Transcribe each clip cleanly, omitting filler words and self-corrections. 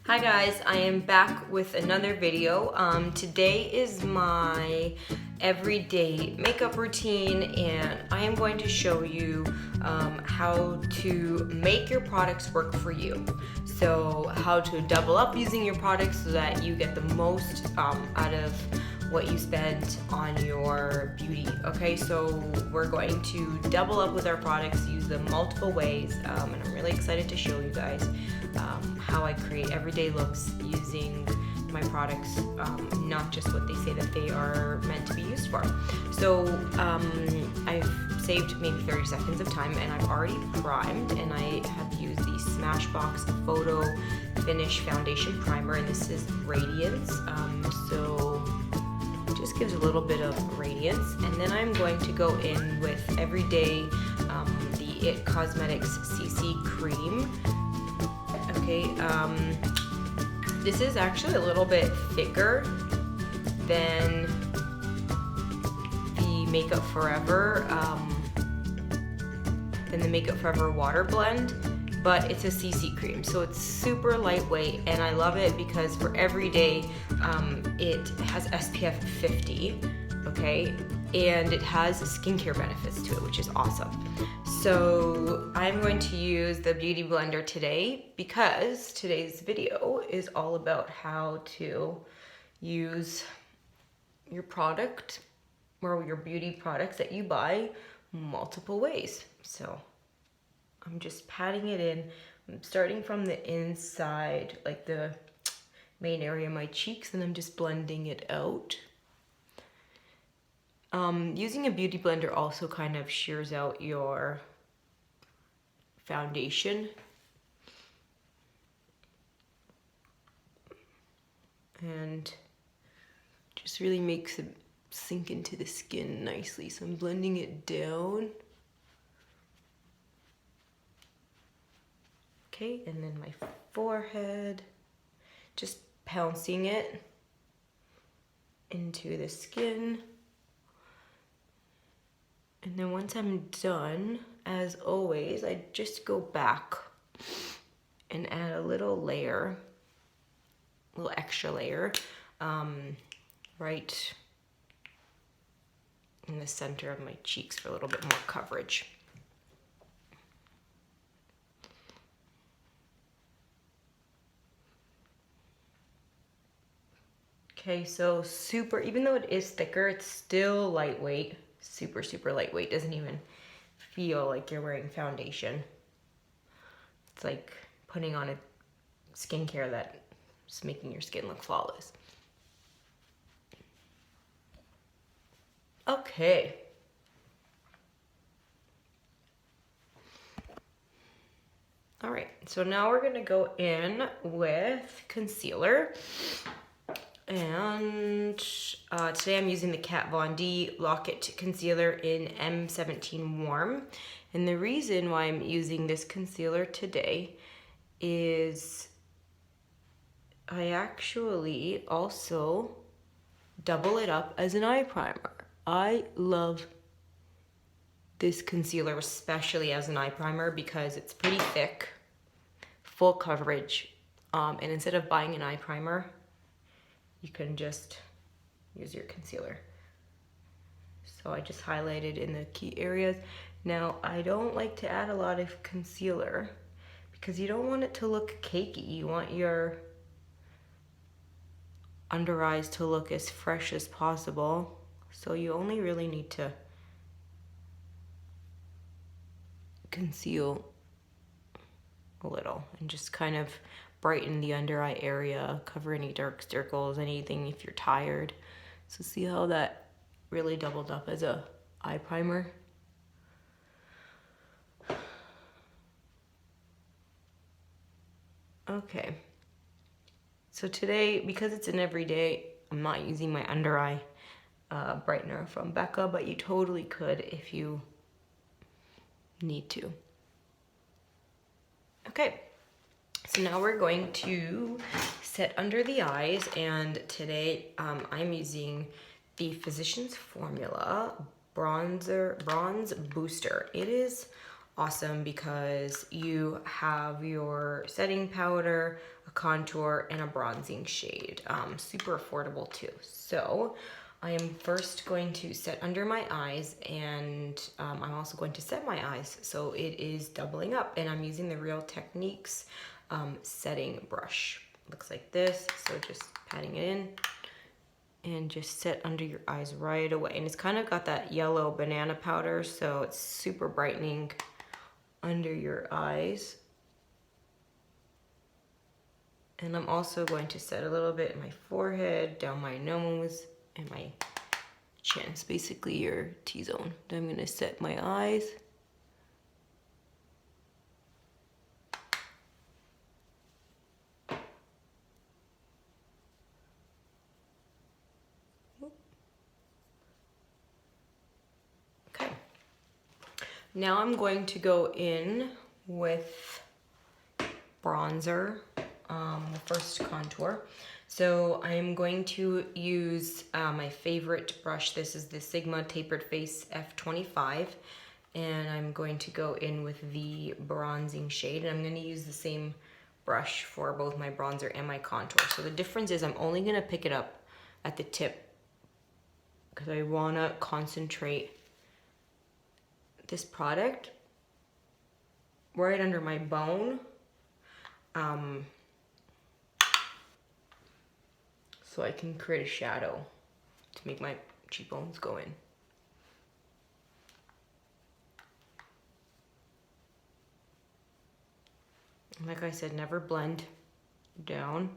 Hi guys, I am back with another video. Today is my everyday makeup routine and I am going to show you how to make your products work for you. So how to double up using your products so that you get the most out of what you spend on your beauty. Okay, so we're going to double up with our products, use them multiple ways, and I'm really excited to show you guys how I create everyday looks using my products, not just what they say that they are meant to be used for. So I've saved maybe 30 seconds of time and I've already primed, and I have used the Smashbox Photo Finish Foundation Primer, and this is Radiance. So just gives a little bit of radiance, and then I'm going to go in with everyday the IT Cosmetics CC cream. Okay, this is actually a little bit thicker than the Makeup Forever water blend, but it's a CC cream, so it's super lightweight, and I love it because for every day it has SPF 50, okay, and it has skincare benefits to it, which is awesome. So I'm going to use the Beauty Blender today because today's video is all about how to use your product or your beauty products that you buy multiple ways. So I'm just patting it in. I'm starting from the inside, like the main area of my cheeks, and I'm just blending it out. Using a beauty blender also kind of shears out your foundation. And just really makes it sink into the skin nicely. So I'm blending it down. Okay, and then my forehead, just pouncing it into the skin. And then once I'm done, as always, I just go back and add a little layer, a little extra layer, right in the center of my cheeks for a little bit more coverage. Okay, so super, even though it is thicker, it's still lightweight. Super, super lightweight. Doesn't even feel like you're wearing foundation. It's like putting on a skincare that's making your skin look flawless. Okay. All right, so now we're gonna go in with concealer. And today I'm using the Kat Von D Lock-It Concealer in M17 Warm. And the reason why I'm using this concealer today is I actually also double it up as an eye primer. I love this concealer, especially as an eye primer, because it's pretty thick, full coverage, and instead of buying an eye primer, you can just use your concealer. So I just highlighted in the key areas. Now, I don't like to add a lot of concealer because you don't want it to look cakey. You want your under eyes to look as fresh as possible. So you only really need to conceal a little and just kind of brighten the under eye area, cover any dark circles, anything if you're tired. So see how that really doubled up as a eye primer? Okay. So today, because it's an everyday, I'm not using my under eye brightener from Becca, but you totally could if you need to. Okay. So now we're going to set under the eyes, and today I'm using the Physicians Formula Bronze Booster. It is awesome because you have your setting powder, a contour, and a bronzing shade. Super affordable too. So I am first going to set under my eyes, and I'm also going to set my eyes, so it is doubling up, and I'm using the Real Techniques setting brush. Looks like this, so just patting it in and just set under your eyes right away. And it's kind of got that yellow banana powder, so it's super brightening under your eyes. And I'm also going to set a little bit in my forehead, down my nose, and my chin. It's basically your T-zone. Then I'm gonna set my eyes. Okay. Now I'm going to go in with bronzer, the first contour. So I'm going to use my favorite brush. This is the Sigma Tapered Face F25, and I'm going to go in with the bronzing shade, and I'm going to use the same brush for both my bronzer and my contour. So the difference is I'm only going to pick it up at the tip because I want to concentrate this product right under my bone, so I can create a shadow to make my cheekbones go in. Like I said, never blend down,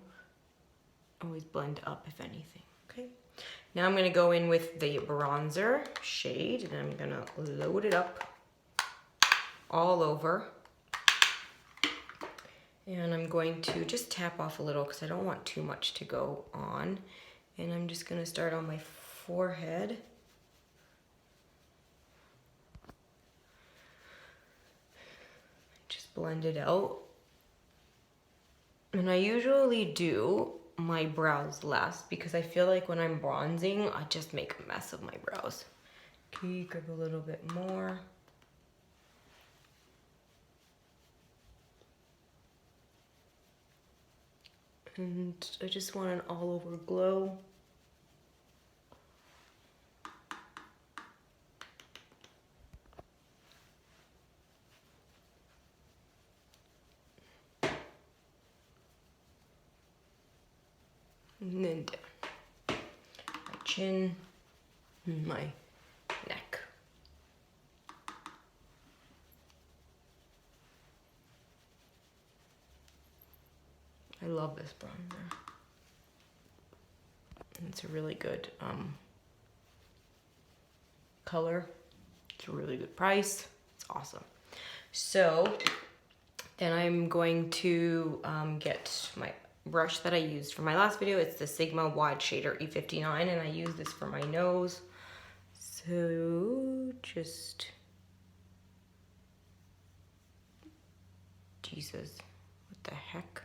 always blend up if anything. Okay, now I'm gonna go in with the bronzer shade, and I'm gonna load it up all over. And I'm going to just tap off a little because I don't want too much to go on. And I'm just gonna start on my forehead. Just blend it out. And I usually do my brows last because I feel like when I'm bronzing, I just make a mess of my brows. Okay, grab a little bit more. And I just want an all-over glow. And then down my chin, and my neck. I love this bronzer. It's a really good color. It's a really good price. It's awesome. So then I'm going to get my brush that I used for my last video. It's the Sigma Wide Shader E59, and I use this for my nose. So just, Jesus, what the heck?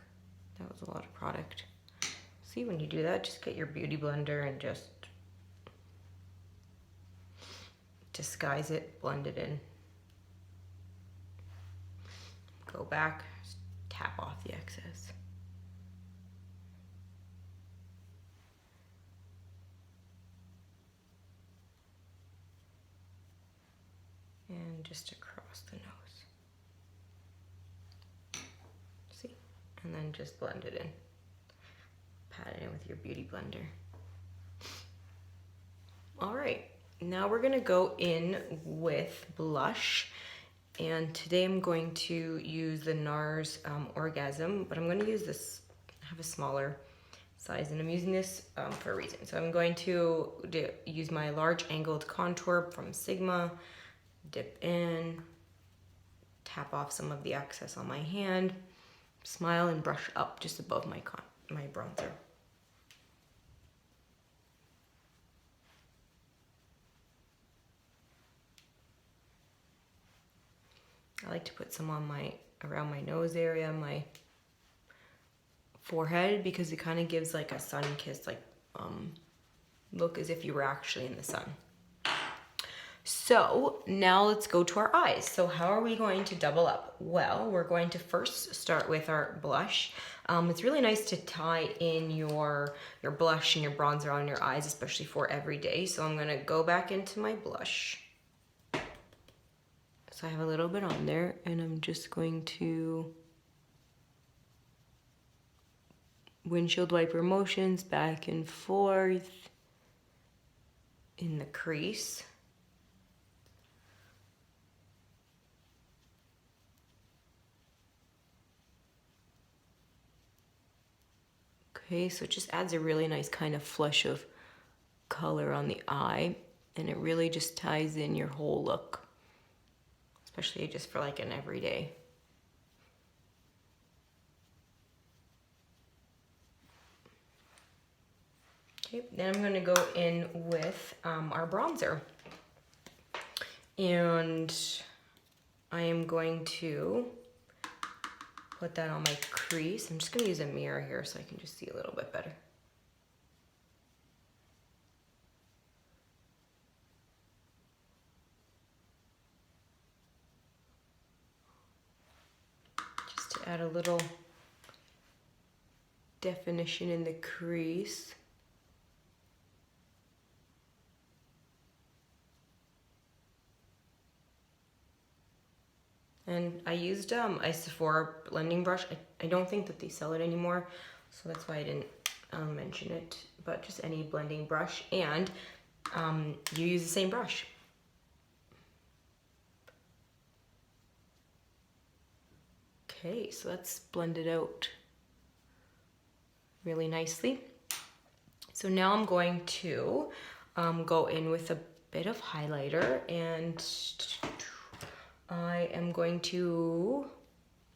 That was a lot of product. See, when you do that, just get your beauty blender and just disguise it, blend it in. Go back, just tap off the excess. And just across the nose. See? And then just blend it in. Pat it in with your beauty blender. All right, now we're gonna go in with blush. And today I'm going to use the NARS Orgasm, but I'm gonna use this, I have a smaller size, and I'm using this for a reason. So I'm going to use my large angled contour from Sigma, dip in, tap off some of the excess on my hand, smile and brush up just above my bronzer. I like to put some on around my nose area, my forehead, because it kind of gives like a sun-kissed look as if you were actually in the sun. So now let's go to our eyes. So how are we going to double up? Well, we're going to first start with our blush. It's really nice to tie in your blush and your bronzer on your eyes, especially for every day. So I'm gonna go back into my blush. So I have a little bit on there, and I'm just going to windshield wiper motions back and forth in the crease. Okay, so it just adds a really nice kind of flush of color on the eye, and it really just ties in your whole look, especially just for like an everyday. Okay, then I'm gonna go in with our bronzer. And I am going to put that on my crease. I'm just gonna use a mirror here so I can just see a little bit better. Just to add a little definition in the crease. And I used a Sephora blending brush. I don't think that they sell it anymore, so that's why I didn't mention it, but just any blending brush, and you use the same brush. Okay, so that's blended out really nicely. So now I'm going to go in with a bit of highlighter, and I am going to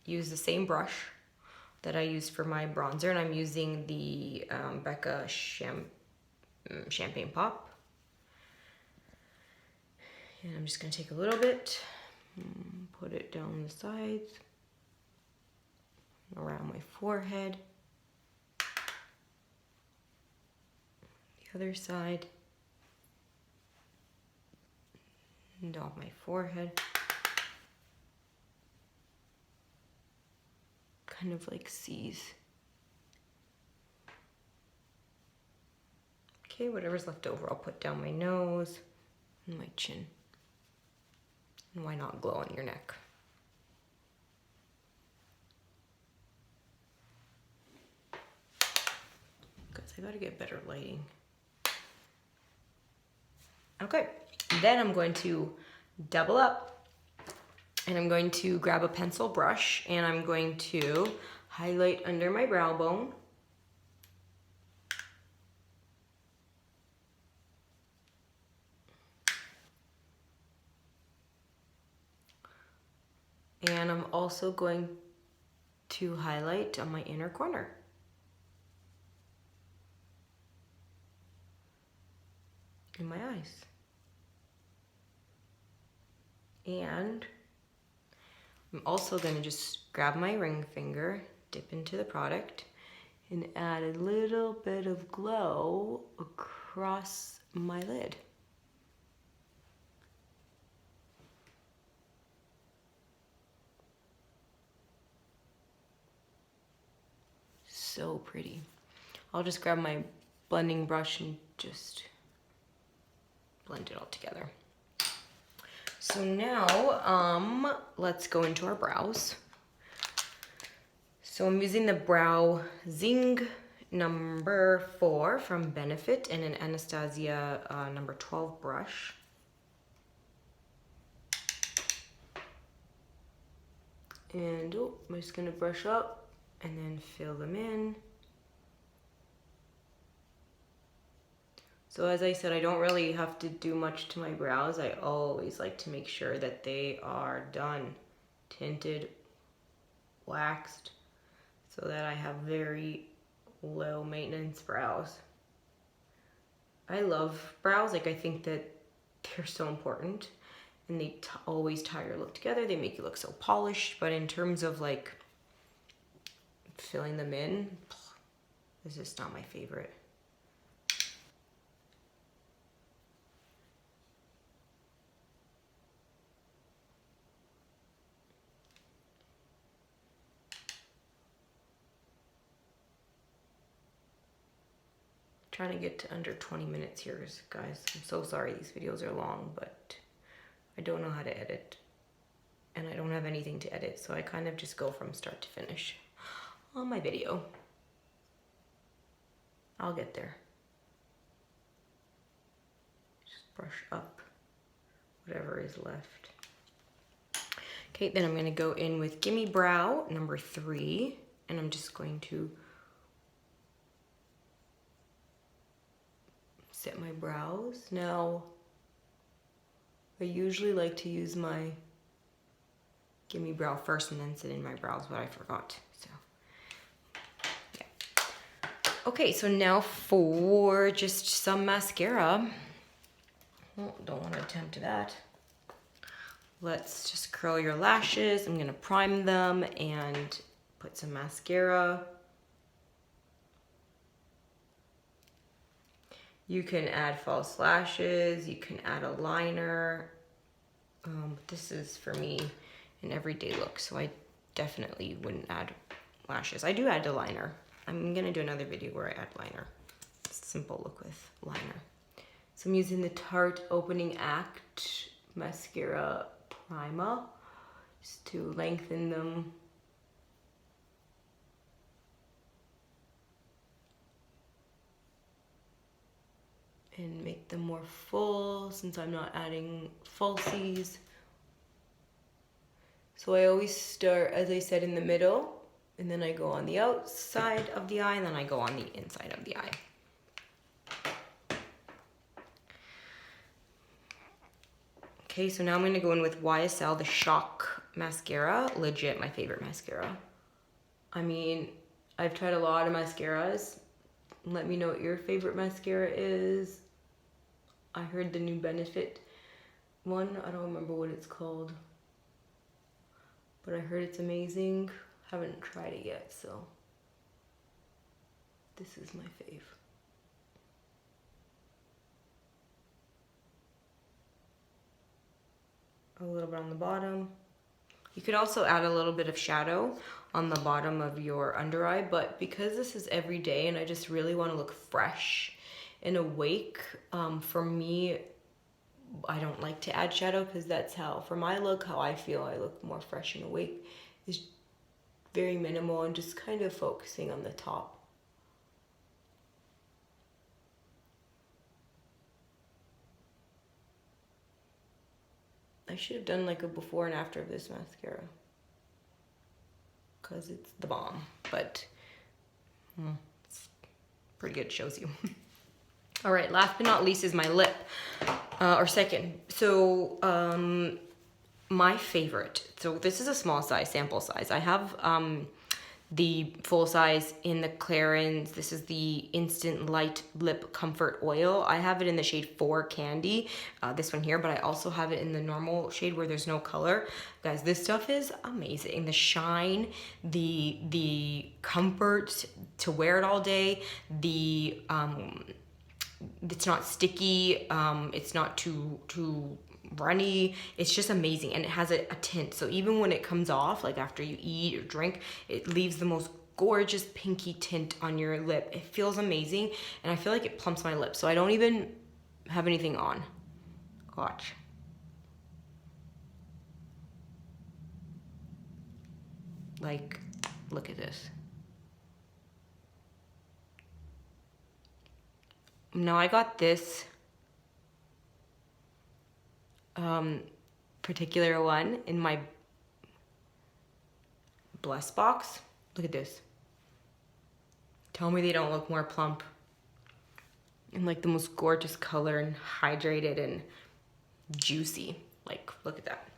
use the same brush that I used for my bronzer, and I'm using the Becca Champagne Pop. And I'm just gonna take a little bit, put it down the sides, around my forehead, the other side, and off my forehead. Kind of like C's. Okay, whatever's left over, I'll put down my nose and my chin. And why not glow on your neck? Because I gotta get better lighting. Okay, then I'm going to double up. And I'm going to grab a pencil brush, and I'm going to highlight under my brow bone. And I'm also going to highlight on my inner corner. In my eyes. And I'm also going to just grab my ring finger, dip into the product, and add a little bit of glow across my lid. So pretty. I'll just grab my blending brush and just blend it all together. So now, let's go into our brows. So I'm using the Brow Zing number 4 from Benefit and an Anastasia number 12 brush. And I'm just gonna brush up and then fill them in. So as I said, I don't really have to do much to my brows. I always like to make sure that they are done, tinted, waxed, so that I have very low maintenance brows. I love brows. Like, I think that they're so important, and they always tie your look together. They make you look so polished, but in terms of like filling them in, this is not my favorite. trying to get to under 20 minutes here, guys. I'm so sorry these videos are long, but I don't know how to edit. And I don't have anything to edit, so I kind of just go from start to finish on my video. I'll get there. Just brush up whatever is left. Okay, then I'm gonna go in with Gimme Brow number 3, and I'm just going to set my brows. Now, I usually like to use my Gimme Brow first and then sit in my brows, but I forgot, so yeah. Okay, so now for just some mascara. Well, don't want to attempt that. Let's just curl your lashes. I'm gonna prime them and put some mascara. You can add false lashes, you can add a liner. This is for me an everyday look, so I definitely wouldn't add lashes. I do add a liner. I'm gonna do another video where I add liner. Simple look with liner. So I'm using the Tarte Opening Act Mascara Primer just to lengthen them. And make them more full since I'm not adding falsies. So I always start, as I said, in the middle, and then I go on the outside of the eye, and then I go on the inside of the eye. Okay, so now I'm gonna go in with YSL, the Shock Mascara. Legit my favorite mascara. I mean, I've tried a lot of mascaras. Let me know what your favorite mascara is. I heard the new Benefit one. I don't remember what it's called, but I heard it's amazing. Haven't tried it yet, so this is my fave. A little bit on the bottom. You could also add a little bit of shadow on the bottom of your under eye, but because this is every day and I just really want to look fresh and awake, for me, I don't like to add shadow because that's how, for my look, how I feel I look more fresh and awake is very minimal and just kind of focusing on the top. I should have done like a before and after of this mascara because it's the bomb, but it's pretty good, shows you. All right, last but not least is my lip, or second. So my favorite, so this is a small size, sample size. I have the full size in the Clarins. This is the Instant Light Lip Comfort Oil. I have it in the shade 4 Candy, this one here, but I also have it in the normal shade where there's no color. Guys, this stuff is amazing. The shine, the comfort to wear it all day, it's not sticky, it's not too runny. It's just amazing, and it has a tint, so even when it comes off, like after you eat or drink, it leaves the most gorgeous pinky tint on your lip. It feels amazing, and I feel like it plumps my lips, so I don't even have anything on. Watch. Like, look at this. Now I got this particular one in my Bless box. Look at this. Tell me they don't look more plump and like the most gorgeous color and hydrated and juicy. Like, look at that.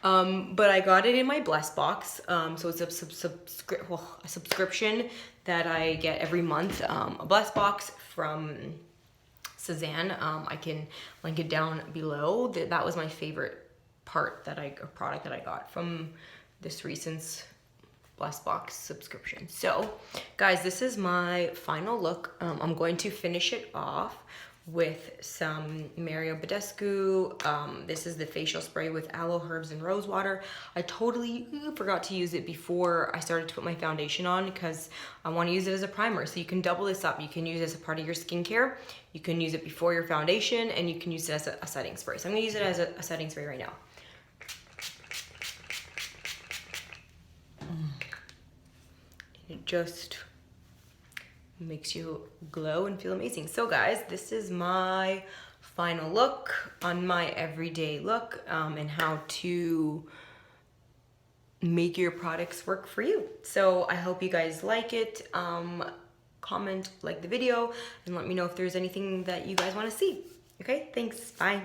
But I got it in my Bless box. So it's a subscription that I get every month. A Bless box from Suzanne. I can link it down below. That was my favorite product that I got from this recent Bless box subscription. So guys, this is my final look. I'm going to finish it off with some Mario Badescu. This is the facial spray with aloe, herbs, and rose water. I totally forgot to use it before I started to put my foundation on because I want to use it as a primer. So you can double this up. You can use it as a part of your skincare. You can use it before your foundation, and you can use it as a setting spray. So I'm going to use it as a setting spray right now. It just makes you glow and feel amazing. So guys, this is my final look on my everyday look, and how to make your products work for you. So I hope you guys like it. Comment, like the video, and let me know if there's anything that you guys want to see. Okay, thanks, bye.